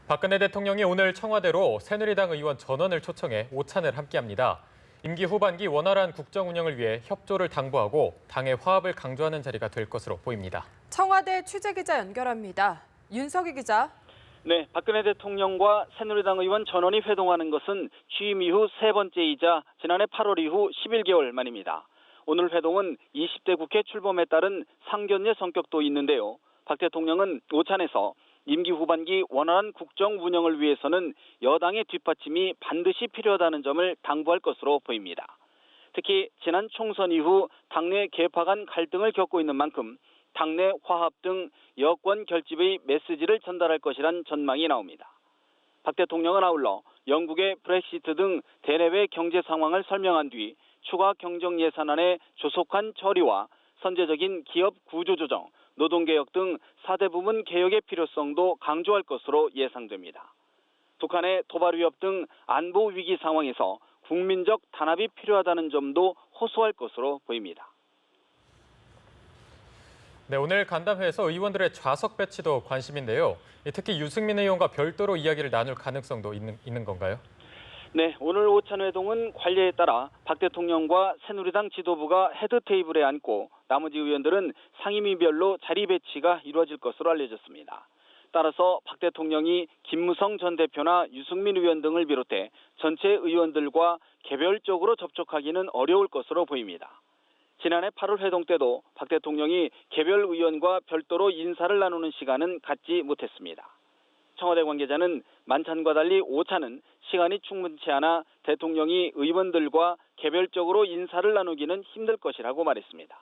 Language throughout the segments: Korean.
박근혜 대통령이 오늘 청와대로 새누리당 의원 전원을 초청해 오찬을 함께합니다. 임기 후반기 원활한 국정 운영을 위해 협조를 당부하고 당의 화합을 강조하는 자리가 될 것으로 보입니다. 청와대 취재기자 연결합니다. 윤석희 기자. 네, 박근혜 대통령과 새누리당 의원 전원이 회동하는 것은 취임 이후 세 번째이자 지난해 8월 이후 11개월 만입니다. 오늘 회동은 20대 국회 출범에 따른 상견례 성격도 있는데요. 박 대통령은 오찬에서 임기 후반기 원활한 국정 운영을 위해서는 여당의 뒷받침이 반드시 필요하다는 점을 당부할 것으로 보입니다. 특히 지난 총선 이후 당내 계파 간 갈등을 겪고 있는 만큼 당내 화합 등 여권 결집의 메시지를 전달할 것이란 전망이 나옵니다. 박 대통령은 아울러 영국의 브렉시트 등 대내외 경제 상황을 설명한 뒤 추가 경정 예산안의 조속한 처리와 선제적인 기업 구조조정, 노동개혁 등 4대 부문 개혁의 필요성도 강조할 것으로 예상됩니다. 북한의 도발 위협 등 안보 위기 상황에서 국민적 단합이 필요하다는 점도 호소할 것으로 보입니다. 네, 오늘 간담회에서 의원들의 좌석 배치도 관심인데요. 특히 유승민 의원과 별도로 이야기를 나눌 가능성도 있는 건가요? 네, 오늘 오찬 회동은 관례에 따라 박 대통령과 새누리당 지도부가 헤드 테이블에 앉고 나머지 의원들은 상임위별로 자리 배치가 이루어질 것으로 알려졌습니다. 따라서 박 대통령이 김무성 전 대표나 유승민 의원 등을 비롯해 전체 의원들과 개별적으로 접촉하기는 어려울 것으로 보입니다. 지난해 8월 회동 때도 박 대통령이 개별 의원과 별도로 인사를 나누는 시간은 갖지 못했습니다. 청와대 관계자는 만찬과 달리 오찬은 시간이 충분치 않아 대통령이 의원들과 개별적으로 인사를 나누기는 힘들 것이라고 말했습니다.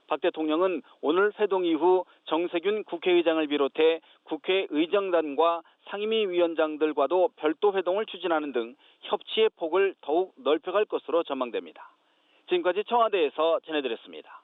박 대통령은 오늘 회동 이후 정세균 국회의장을 비롯해 국회의정단과 상임위 위원장들과도 별도 회동을 추진하는 등 협치의 폭을 더욱 넓혀갈 것으로 전망됩니다. 지금까지 청와대에서 전해드렸습니다.